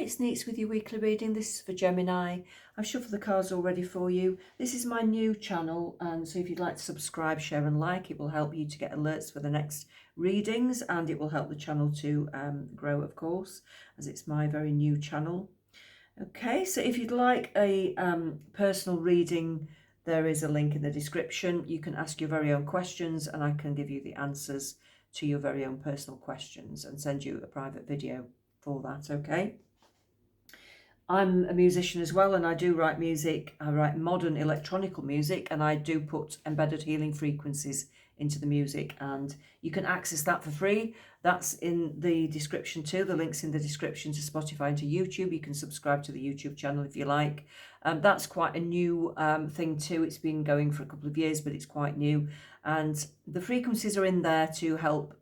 it's Neets with your weekly reading. This is for Gemini. I've shuffled the cards already for you. This is my new channel, and so if you'd like to subscribe, share and like, it will help you to get alerts for the next readings, and it will help the channel to grow, of course, as it's my very new channel. Okay, so if you'd like a personal reading, there is a link in the description. You can ask your very own questions and I can give you the answers to your very own personal questions and send you a private video for that, okay? I'm a musician as well, and I do write music. I write modern electronical music, and I do put embedded healing frequencies into the music, and you can access that for free. That's in the description too. The link's in the description to Spotify and to YouTube. You can subscribe to the YouTube channel if you like. That's quite a new thing too. It's been going for a couple of years, but it's quite new, and the frequencies are in there to help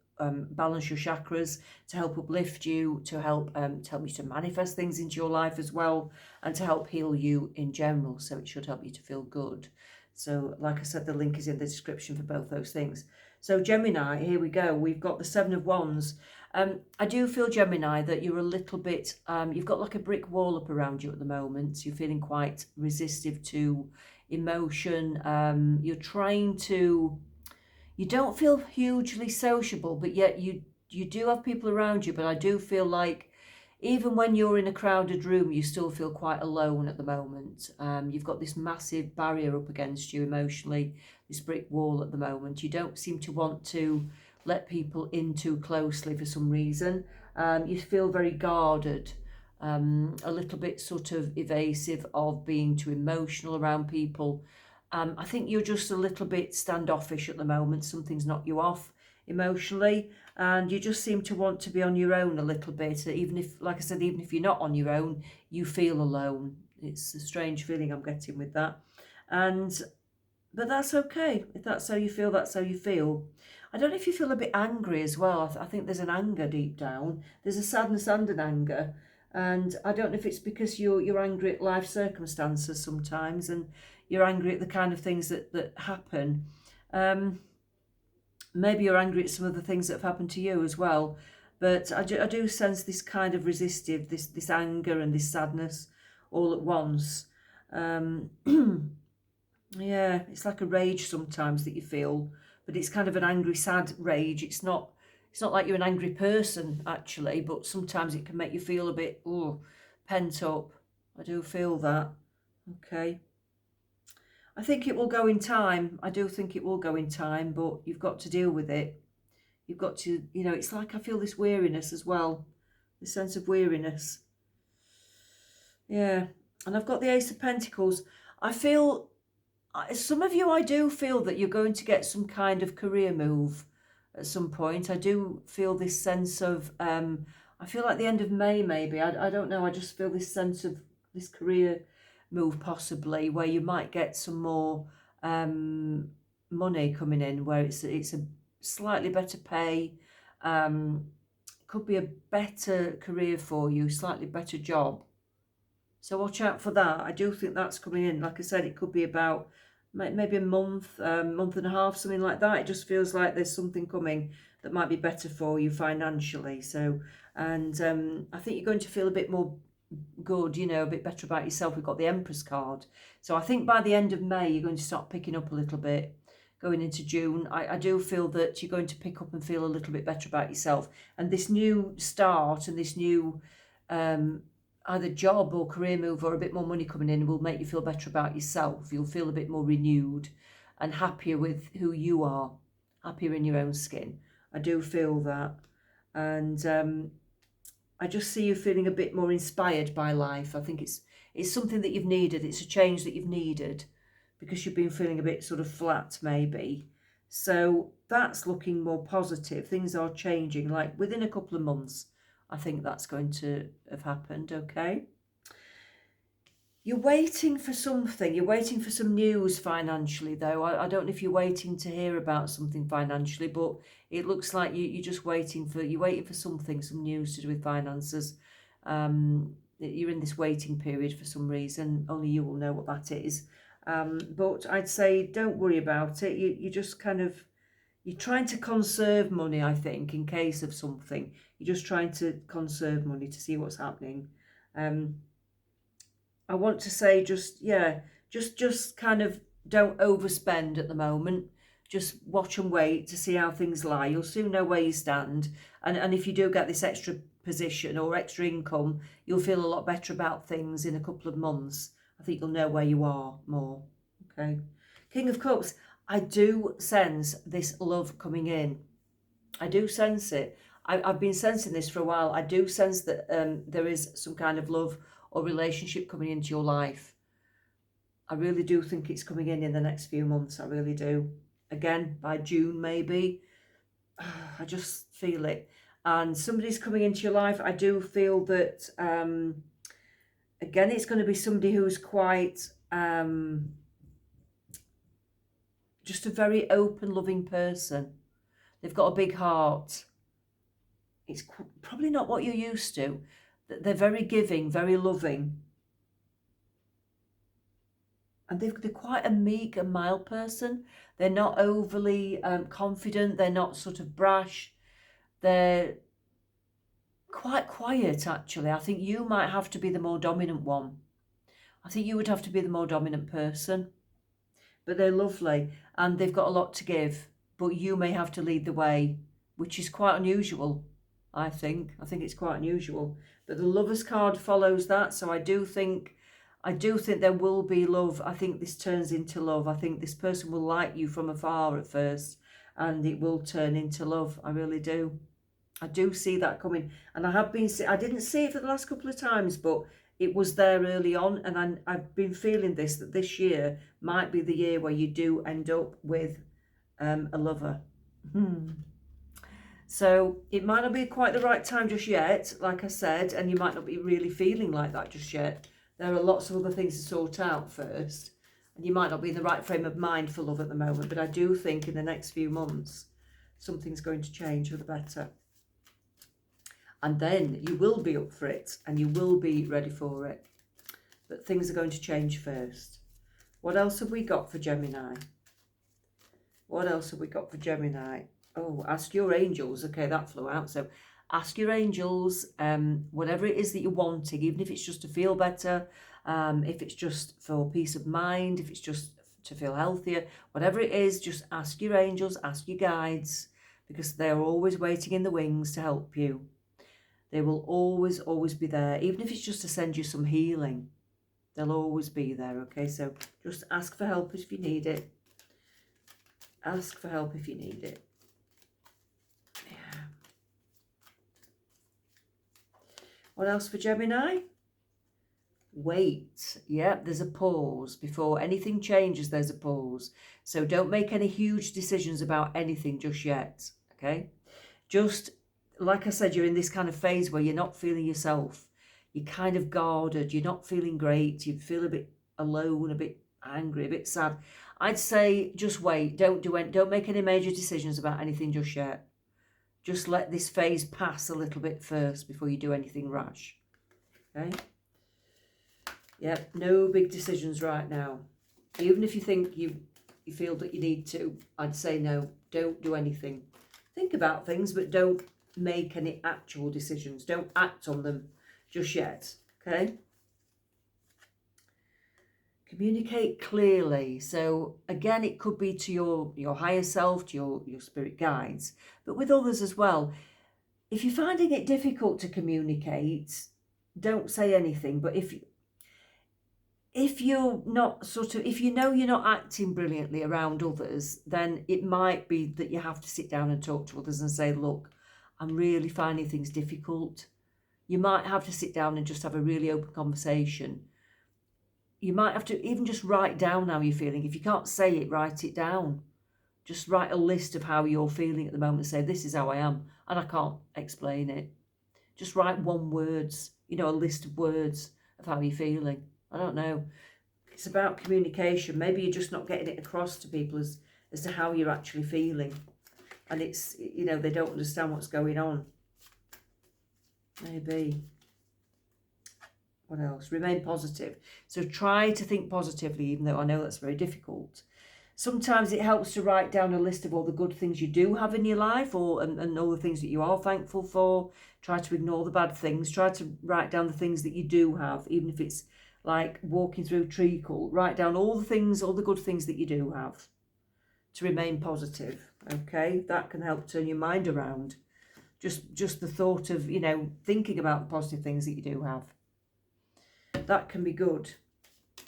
balance your chakras, to help uplift you, to help you to manifest things into your life as well, and to help heal you in general. So it should help you to feel good. So like I said, the link is in the description for both those things. So Gemini, here we go. We've got the Seven of Wands. I do feel, Gemini, that you're a little bit, you've got like a brick wall up around you at the moment. You're feeling quite resistive to emotion. You're trying to, you don't feel hugely sociable, but yet you do have people around you. But I do feel like even when you're in a crowded room, you still feel quite alone at the moment. You've got this massive barrier up against you emotionally, this brick wall at the moment. You don't seem to want to let people in too closely for some reason. You feel very guarded, a little bit sort of evasive of being too emotional around people. I think you're just a little bit standoffish at the moment. Something's knocked you off emotionally, and you just seem to want to be on your own a little bit. Even if, like I said, even if you're not on your own, you feel alone. It's a strange feeling I'm getting with that. But that's okay. If that's how you feel, that's how you feel. I don't know if you feel a bit angry as well. I think there's an anger deep down. There's a sadness and an anger. And I don't know if it's because you're angry at life circumstances sometimes, and you're angry at the kind of things that happen. Maybe you're angry at some of the things that have happened to you as well. But I do sense this kind of resistive, this anger and this sadness all at once. Yeah, it's like a rage sometimes that you feel, but it's kind of an angry, sad rage. It's not like you're an angry person actually, but sometimes it can make you feel a bit pent up. I do feel that. Okay. I think it will go in time. I do think it will go in time, but you've got to deal with it. You've got to, it's like I feel this weariness as well, this sense of weariness. Yeah, and I've got the Ace of Pentacles. I feel, some of you, I do feel that you're going to get some kind of career move at some point. I do feel this sense of, I feel like the end of May maybe. I don't know, I just feel this sense of this career move possibly, where you might get some more money coming in, where it's a slightly better pay, could be a better career for you, slightly better job. So watch out for that. I do think that's coming in. Like I said, it could be about maybe a month, month and a half, something like that. It just feels like there's something coming that might be better for you financially. So, and I think you're going to feel a bit more good, a bit better about yourself. We've got the Empress card. So I think by the end of May, you're going to start picking up a little bit. Going into June, I do feel that you're going to pick up and feel a little bit better about yourself. And this new start and this new either job or career move or a bit more money coming in will make you feel better about yourself. You'll feel a bit more renewed and happier with who you are, happier in your own skin. I do feel that. And I just see you feeling a bit more inspired by life. I think it's something that you've needed. It's a change that you've needed because you've been feeling a bit sort of flat maybe. So that's looking more positive. Things are changing, like within a couple of months. I think that's going to have happened, okay? You're waiting for something. You're waiting for some news financially, though. I don't know if you're waiting to hear about something financially, but it looks like you're just waiting for something, some news to do with finances. You're in this waiting period for some reason. Only you will know what that is. But I'd say don't worry about it. You just kind of, you're trying to conserve money, I think, in case of something. You're just trying to conserve money to see what's happening. I want to say just kind of don't overspend at the moment. Just watch and wait to see how things lie. You'll soon know where you stand. And if you do get this extra position or extra income, you'll feel a lot better about things in a couple of months. I think you'll know where you are more. Okay. King of Cups, I do sense this love coming in. I do sense it. I've been sensing this for a while. I do sense that there is some kind of love or relationship coming into your life. I really do think it's coming in the next few months. I really do. Again, by June maybe. I just feel it. And somebody's coming into your life. I do feel that, again, it's going to be somebody who's quite just a very open, loving person. They've got a big heart. It's probably not what you're used to. They're very giving, very loving. And they're quite a meek and mild person. They're not overly confident. They're not sort of brash. They're quite quiet, actually. I think you might have to be the more dominant one. I think you would have to be the more dominant person. But they're lovely and they've got a lot to give. But you may have to lead the way, which is quite unusual, I think. I think it's quite unusual. But the Lovers card follows that. So I do think there will be love. I think this turns into love. I think this person will like you from afar at first and it will turn into love. I really do. I do see that coming. And I didn't see it for the last couple of times, but it was there early on. And I've been feeling that this year might be the year where you do end up with a lover. So it might not be quite the right time just yet, like I said, and you might not be really feeling like that just yet. There are lots of other things to sort out first, and you might not be in the right frame of mind for love at the moment, but I do think in the next few months, something's going to change for the better. And then you will be up for it, and you will be ready for it. But things are going to change first. What else have we got for Gemini? What else have we got for Gemini? Oh, ask your angels. Okay, that flew out. So ask your angels, whatever it is that you're wanting, even if it's just to feel better, if it's just for peace of mind, if it's just to feel healthier, whatever it is, just ask your angels, ask your guides, because they're always waiting in the wings to help you. They will always, always be there, even if it's just to send you some healing. They'll always be there, okay? So just ask for help if you need it. Ask for help if you need it. Yeah. What else for Gemini? Wait. Yeah, there's a pause. Before anything changes, there's a pause. So don't make any huge decisions about anything just yet, okay? Just, like I said, you're in this kind of phase where you're not feeling yourself. You're kind of guarded. You're not feeling great. You feel a bit alone, a bit angry, a bit sad. I'd say just wait. Don't make any major decisions about anything just yet. Just let this phase pass a little bit first before you do anything rash. Okay? Yeah, no big decisions right now. Even if you think you feel that you need to, I'd say no. Don't do anything. Think about things, but don't make any actual decisions. Don't act on them just yet. Okay? Communicate clearly. So again, it could be to your higher self, to your spirit guides, but with others as well. If you're finding it difficult to communicate, don't say anything. But if you're not if you know you're not acting brilliantly around others, then it might be that you have to sit down and talk to others and say, look, I'm really finding things difficult. You might have to sit down and just have a really open conversation. You might have to even just write down how you're feeling. If you can't say it, write it down. Just write a list of how you're feeling at the moment and say, this is how I am, and I can't explain it. Just write one words, a list of words of how you're feeling. I don't know. It's about communication. Maybe you're just not getting it across to people as to how you're actually feeling. And it's, they don't understand what's going on. Maybe. What else? Remain positive. So try to think positively, even though I know that's very difficult. Sometimes it helps to write down a list of all the good things you do have in your life, and all the things that you are thankful for. Try to ignore the bad things. Try to write down the things that you do have, even if it's like walking through treacle. Write down all the things, all the good things that you do have, to remain positive. Okay, that can help turn your mind around. Just the thought of, you know, thinking about the positive things that you do have. That can be good.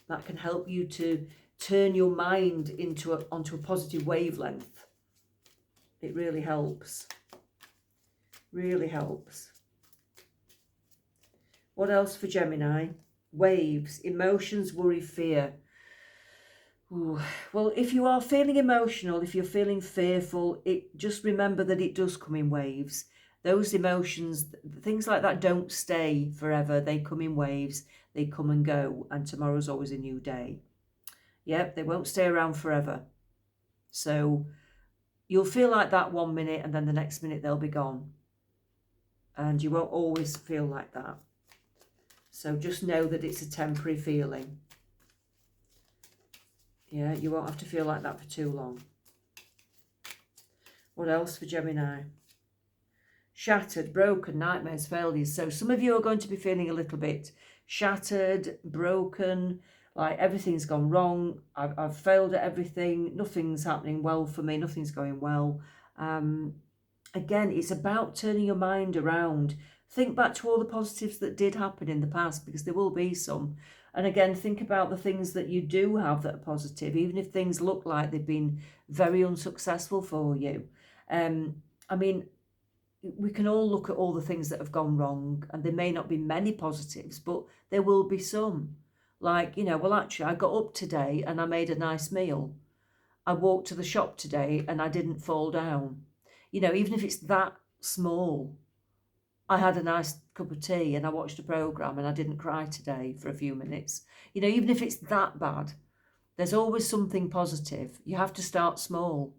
That can help you to turn your mind onto a positive wavelength. It really helps. Really helps. What else for Gemini? Waves, emotions, worry, fear. Ooh. Well, if you are feeling emotional, if you're feeling fearful, just remember that it does come in waves. Those emotions, things like that, don't stay forever. They come in waves. They come and go, and tomorrow's always a new day. Yep, they won't stay around forever. So you'll feel like that 1 minute, and then the next minute they'll be gone. And you won't always feel like that. So just know that it's a temporary feeling. Yeah, you won't have to feel like that for too long. What else for Gemini? Shattered, broken, nightmares, failures. So some of you are going to be feeling a little bit shattered, broken, like everything's gone wrong. I've failed at everything. Nothing's happening well for me. Nothing's going well. Again, it's about turning your mind around. Think back to all the positives that did happen in the past, because there will be some. And again, think about the things that you do have that are positive, even if things look like they've been very unsuccessful for you. I mean, we can all look at all the things that have gone wrong, and there may not be many positives, but there will be some. Like, you know, well, actually, I got up today and I made a nice meal. I walked to the shop today and I didn't fall down. You know, even if it's that small, I had a nice cup of tea and I watched a programme and I didn't cry today for a few minutes. You know, even if it's that bad, there's always something positive. You have to start small.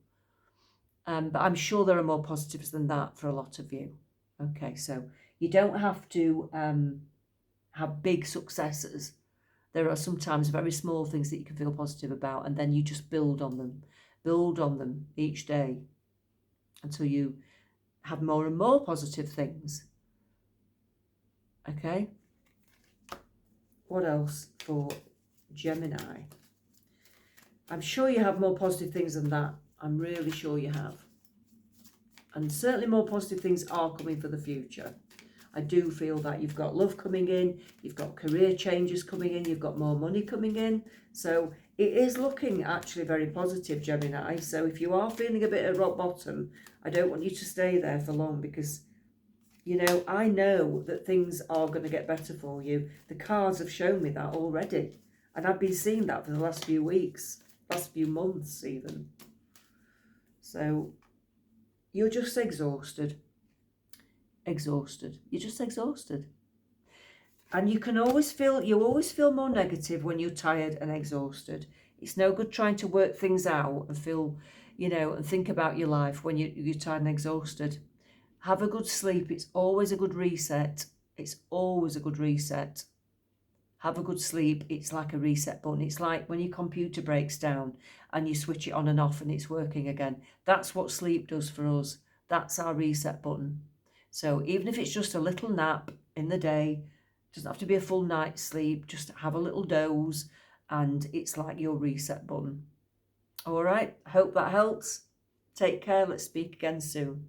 But I'm sure there are more positives than that for a lot of you. Okay, so you don't have to have big successes. There are sometimes very small things that you can feel positive about, and then you just build on them each day until you have more and more positive things. Okay, what else for Gemini? I'm sure you have more positive things than that. I'm really sure you have. And certainly more positive things are coming for the future. I do feel that you've got love coming in, you've got career changes coming in, you've got more money coming in. So it is looking actually very positive, Gemini. So if you are feeling a bit at rock bottom, I don't want you to stay there for long, because, you know, I know that things are going to get better for you. The cards have shown me that already. And I've been seeing that for the last few weeks, last few months even. So you're just exhausted. You're just exhausted. And you always feel more negative when you're tired and exhausted. It's no good trying to work things out and feel, you know, and think about your life when you're tired and exhausted. Have a good sleep. It's always a good reset. It's always a good reset. Have a good sleep. It's like a reset button. It's like when your computer breaks down and you switch it on and off and it's working again. That's what sleep does for us. That's our reset button. So even if it's just a little nap in the day, it doesn't have to be a full night's sleep, just have a little doze and it's like your reset button. All right, I hope that helps. Take care. Let's speak again soon.